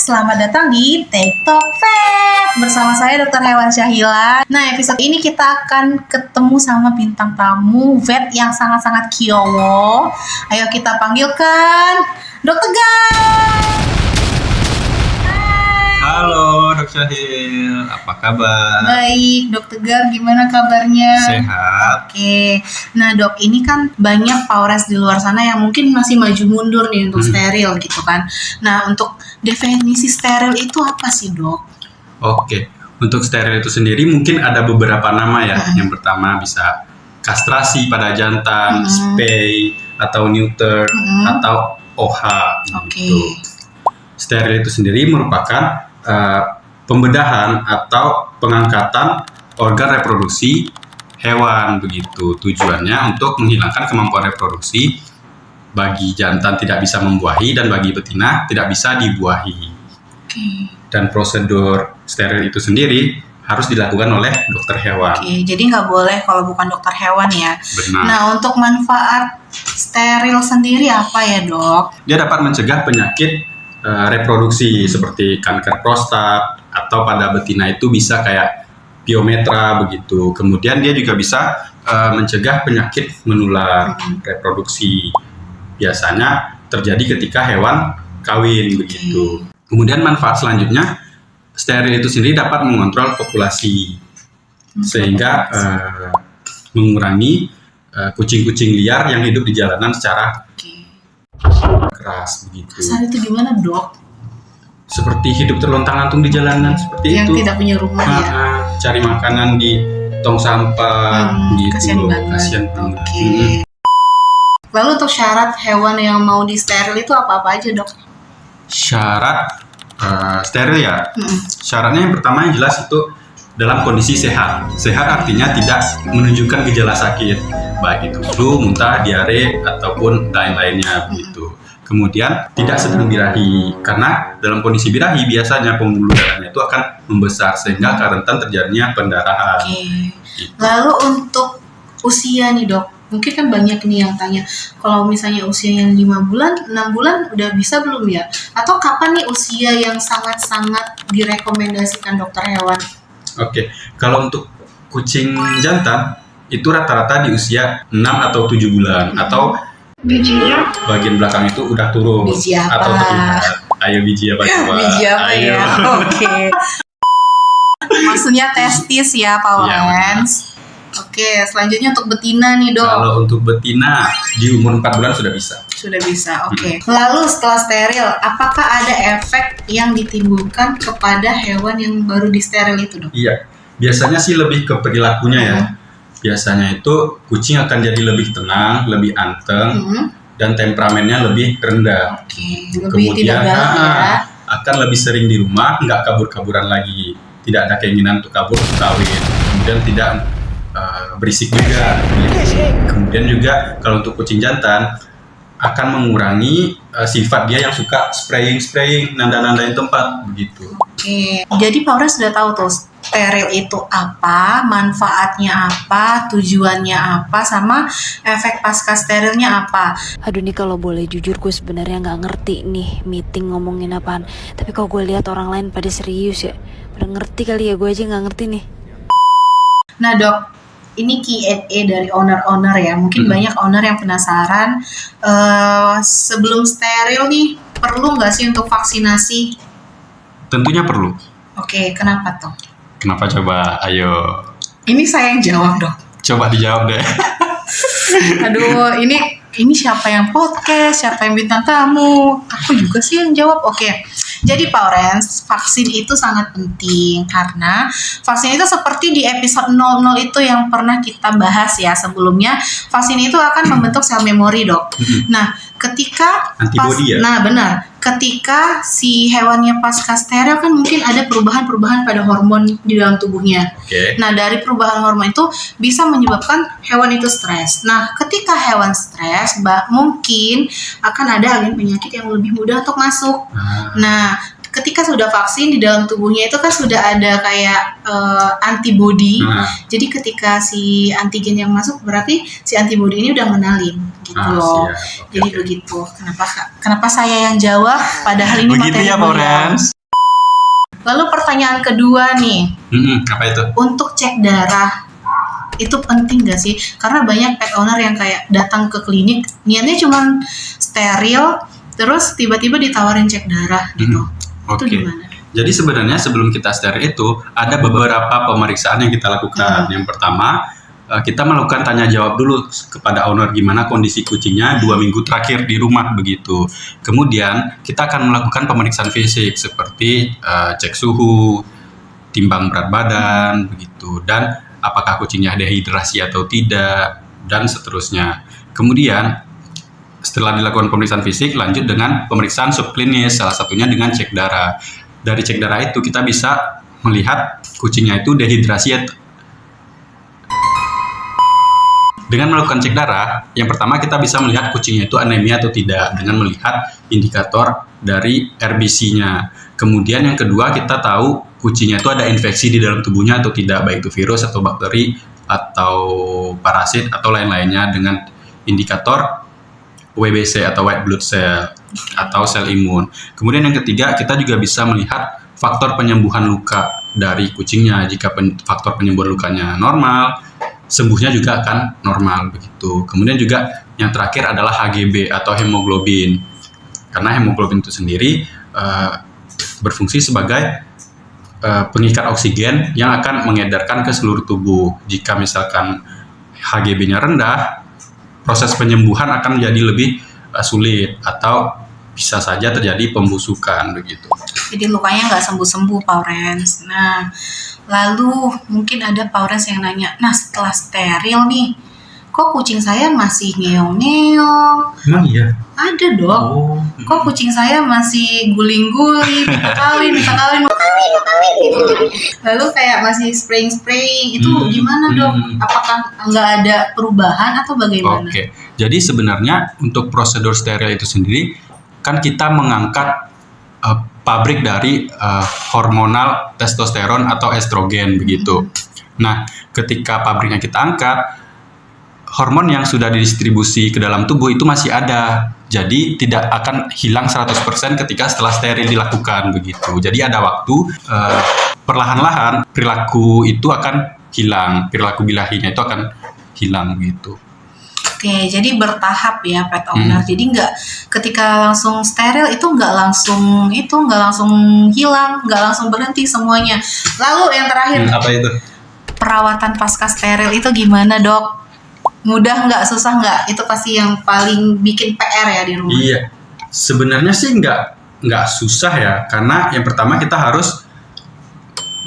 Selamat datang di TikTok Vet bersama saya Dr. Hewan Syahila. Nah, episode ini kita akan ketemu sama bintang tamu vet yang sangat-sangat kiowo. Ayo kita panggilkan Dr. Tegar. Halo Dok Syahil, apa kabar? Baik, Dok Tegar, gimana kabarnya? Sehat. Oke, nah Dok, ini kan banyak pawres di luar sana yang mungkin masih maju mundur nih untuk steril gitu kan. Nah, untuk definisi steril itu apa sih Dok? Oke, untuk steril itu sendiri mungkin ada beberapa nama ya. Yang pertama bisa kastrasi pada jantan, spay, atau neuter, atau OH gitu. Steril itu sendiri merupakan pembedahan atau pengangkatan organ reproduksi hewan begitu. Tujuannya untuk menghilangkan kemampuan reproduksi bagi jantan tidak bisa membuahi dan bagi betina tidak bisa dibuahi. Dan prosedur steril itu sendiri harus dilakukan oleh dokter hewan. Jadi nggak boleh kalau bukan dokter hewan ya. Benar. Nah, untuk manfaat steril sendiri apa ya Dok? Dia dapat mencegah penyakit reproduksi seperti kanker prostat, atau pada betina itu bisa kayak piometra begitu. Kemudian dia juga bisa mencegah penyakit menular reproduksi. Biasanya terjadi ketika hewan kawin begitu. Kemudian manfaat selanjutnya, steril itu sendiri dapat mengontrol populasi sehingga mengurangi kucing-kucing liar yang hidup di jalanan secara keras begitu. Kesan itu gimana Dok? Seperti hidup terlontang-lantung di jalanan seperti yang itu. Yang tidak punya rumah ya. Cari makanan di tong sampah gitu. Kasian banget. Kasian banget. Lalu untuk syarat hewan yang mau di steril itu apa-apa aja Dok? Syarat steril ya. Syaratnya yang pertama yang jelas itu dalam kondisi sehat. Sehat artinya tidak menunjukkan gejala sakit, baik itu flu, muntah, diare, ataupun lain-lainnya begitu. Kemudian tidak sedang birahi, karena dalam kondisi birahi biasanya pembuluh darahnya itu akan membesar sehingga rentan terjadinya pendarahan. Gitu. Lalu untuk usia nih Dok, mungkin kan banyak nih yang tanya, kalau misalnya usia yang 5 bulan, 6 bulan udah bisa belum ya? Atau kapan nih usia yang sangat-sangat direkomendasikan dokter hewan? Oke, kalau untuk kucing jantan itu rata-rata di usia 6 atau 7 bulan atau bijinya bagian belakang itu udah turun biji apa? Atau terlihat. Ayo biji apa coba? Biji apa ya? Oke. Maksudnya testis ya Pak Wens. Oke, selanjutnya untuk betina nih Dok. Kalau untuk betina di umur 4 bulan sudah bisa. Sudah bisa, oke. Lalu setelah steril, apakah ada efek yang ditimbulkan kepada hewan yang baru di steril itu Dok? Iya, biasanya sih lebih ke perilakunya ya. Biasanya itu kucing akan jadi lebih tenang, lebih anteng, dan temperamennya lebih rendah. Lebih kemudian tidak galak ya. Akan lebih sering di rumah, nggak kabur-kaburan lagi. Tidak ada keinginan untuk kabur, kawin. Kemudian tidak berisik juga. Kemudian juga kalau untuk kucing jantan akan mengurangi sifat dia yang suka spraying, nanda-nandain tempat begitu. Jadi Pak Ura sudah tahu tuh steril itu apa, manfaatnya apa, tujuannya apa, sama efek pasca sterilnya apa. Aduh nih kalau boleh jujur gue sebenarnya nggak ngerti nih meeting ngomongin apaan. Tapi kalau gue lihat orang lain pada serius ya, pada ngerti kali ya, gue aja nggak ngerti nih. Nah Dok, ini Q&A dari owner-owner ya. Mungkin banyak owner yang penasaran, sebelum steril nih perlu nggak sih untuk vaksinasi? Tentunya perlu. Oke, kenapa tuh? Kenapa coba? Ayo. Ini saya yang jawab Dok. Coba dijawab deh. Aduh, ini siapa yang podcast, siapa yang bintang tamu? Aku juga sih yang jawab. Oke. Jadi Pak Orens, vaksin itu sangat penting karena vaksin itu seperti di episode 00 itu yang pernah kita bahas ya sebelumnya. Vaksin itu akan membentuk sel memori Dok. Nah, ketika antibody ya? Nah, benar. Ketika si hewannya pasca steril kan mungkin ada perubahan-perubahan pada hormon di dalam tubuhnya. Nah, dari perubahan hormon itu bisa menyebabkan hewan itu stres. Nah, ketika hewan stres, mungkin akan ada agen penyakit yang lebih mudah untuk masuk. Nah, ketika sudah vaksin di dalam tubuhnya itu kan sudah ada kayak antibody. Jadi ketika si antigen yang masuk berarti si antibody ini udah ngenalin gitu loh. Jadi begitu. Kenapa saya yang jawab padahal ini begitu materi ya, Pak Rens. Lalu pertanyaan kedua nih, Apa itu? untuk cek darah itu penting gak sih? Karena banyak pet owner yang kayak datang ke klinik niatnya cuma steril, terus tiba-tiba ditawarin cek darah gitu. Itu Oke. gimana? Jadi sebenarnya sebelum kita steril itu ada beberapa pemeriksaan yang kita lakukan. Yang pertama, kita melakukan tanya jawab dulu kepada owner gimana kondisi kucingnya 2 minggu terakhir di rumah begitu. Kemudian kita akan melakukan pemeriksaan fisik seperti cek suhu, timbang berat badan begitu, dan apakah kucingnya dehidrasi atau tidak, dan seterusnya. Kemudian setelah dilakukan pemeriksaan fisik, lanjut dengan pemeriksaan subklinis, salah satunya dengan cek darah. Dari cek darah itu kita bisa melihat kucingnya itu dehidrasi. Dengan melakukan cek darah, yang pertama kita bisa melihat kucingnya itu anemia atau tidak dengan melihat indikator dari RBC-nya. Kemudian yang kedua, kita tahu kucingnya itu ada infeksi di dalam tubuhnya atau tidak, baik itu virus atau bakteri atau parasit atau lain-lainnya dengan indikator WBC atau white blood cell atau sel imun. Kemudian yang ketiga, kita juga bisa melihat faktor penyembuhan luka dari kucingnya. Jika faktor penyembuhan lukanya normal, sembuhnya juga akan normal begitu. Kemudian juga yang terakhir adalah HGB atau hemoglobin. Karena hemoglobin itu sendiri berfungsi sebagai pengikat oksigen yang akan mengedarkan ke seluruh tubuh. Jika misalkan HGB-nya rendah, proses penyembuhan akan menjadi lebih sulit atau bisa saja terjadi pembusukan begitu. Jadi lukanya nggak sembuh-sembuh, Paurens. Nah, lalu mungkin ada Paurens yang nanya, nah setelah steril nih, kok kucing saya masih ngeong-ngeong? Emang iya? Ada dok. Kok kucing saya masih guling-guling, minta kawin gitu. Lalu kayak masih spraying, itu gimana dok? Apakah nggak ada perubahan atau bagaimana? Oke, jadi sebenarnya untuk prosedur steril itu sendiri, kan kita mengangkat pabrik dari hormonal testosteron atau estrogen begitu. Nah, ketika pabriknya kita angkat, hormon yang sudah didistribusi ke dalam tubuh itu masih ada. Jadi tidak akan hilang 100% ketika setelah steril dilakukan begitu. Jadi ada waktu perlahan-lahan perilaku itu akan hilang, perilaku bilahinya itu akan hilang gitu. Oke, jadi bertahap ya pet owner. Jadi nggak ketika langsung steril itu nggak langsung hilang, nggak langsung berhenti semuanya. Lalu yang terakhir, Apa itu? perawatan pasca steril itu gimana dok? Mudah nggak, susah nggak? Itu pasti yang paling bikin PR ya di rumah. Iya, sebenarnya sih nggak susah ya, karena yang pertama kita harus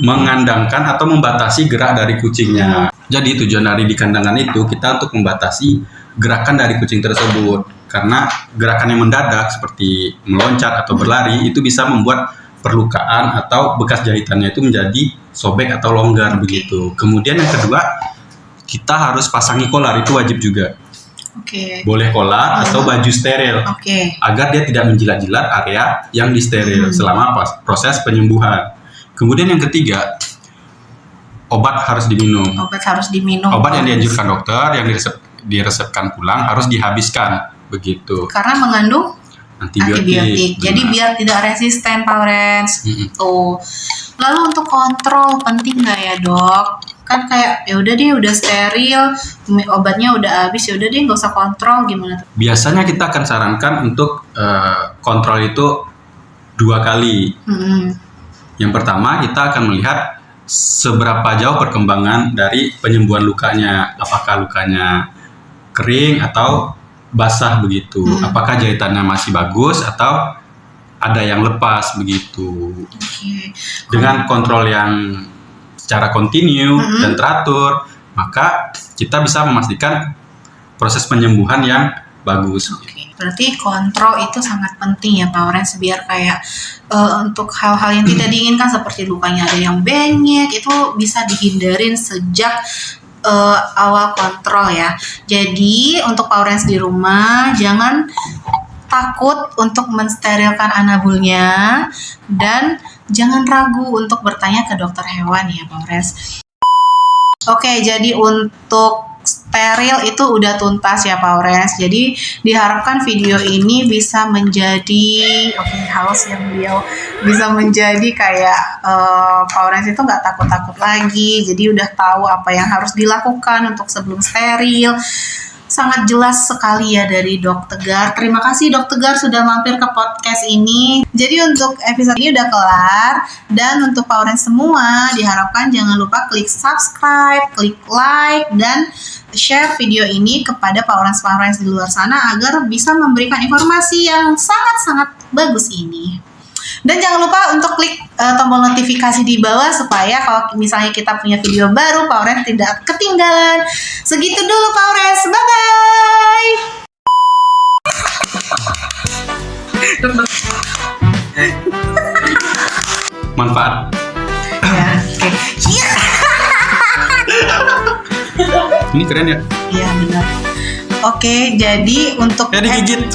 mengandangkan atau membatasi gerak dari kucingnya. Jadi tujuan dari di kandangan itu kita untuk membatasi gerakan dari kucing tersebut, karena gerakan yang mendadak seperti meloncat atau berlari itu bisa membuat perlukaan atau bekas jahitannya itu menjadi sobek atau longgar begitu. Kemudian yang kedua, kita harus pasangi kolar, itu wajib juga. Boleh kolar atau baju steril, agar dia tidak menjilat-jilat area yang disteril selama proses penyembuhan. Kemudian yang ketiga, obat harus diminum. Obat yang dianjurkan dokter, yang diresepkan pulang harus dihabiskan begitu. Karena mengandung antibiotik. Jadi Benar. biar tidak resisten, Paurens. Tuh. Lalu untuk kontrol penting nggak ya dok? Kan kayak ya udah deh, udah steril, obatnya udah habis, ya udah deh nggak usah kontrol, gimana? Biasanya kita akan sarankan untuk kontrol itu 2 kali. Yang pertama, kita akan melihat seberapa jauh perkembangan dari penyembuhan lukanya. Apakah lukanya kering atau basah begitu. Apakah jahitannya masih bagus atau ada yang lepas begitu. Dengan kontrol yang secara kontinu dan teratur, maka kita bisa memastikan proses penyembuhan yang bagus. Berarti kontrol itu sangat penting ya Paurens, biar kayak untuk hal-hal yang tidak diinginkan seperti lukanya ada yang bengek itu bisa dihindarin sejak awal kontrol ya. Jadi untuk Paurens di rumah jangan takut untuk mensterilkan anabulnya dan jangan ragu untuk bertanya ke dokter hewan ya Paurens. Oke, jadi untuk steril itu udah tuntas ya Pak Orange. Jadi diharapkan video ini bisa menjadi haus yang beliau bisa menjadi kayak Pak Orange itu nggak takut-takut lagi. Jadi udah tahu apa yang harus dilakukan untuk sebelum steril. Sangat jelas sekali ya dari Dok Tegar. Terima kasih Dok Tegar sudah mampir ke podcast ini. Jadi untuk episode ini udah kelar. Dan untuk Pak Orange semua, diharapkan jangan lupa klik subscribe, klik like, dan share video ini kepada Pak Orange di luar sana agar bisa memberikan informasi yang sangat-sangat bagus ini. Dan jangan lupa untuk klik tombol notifikasi di bawah supaya kalau misalnya kita punya video baru, Pak Orange tidak ketinggalan. Segitu dulu Pak Orange, bye-bye! Manfaat. Ya, oke. Ini keren ya? Iya benar. Oke, jadi untuk digigit.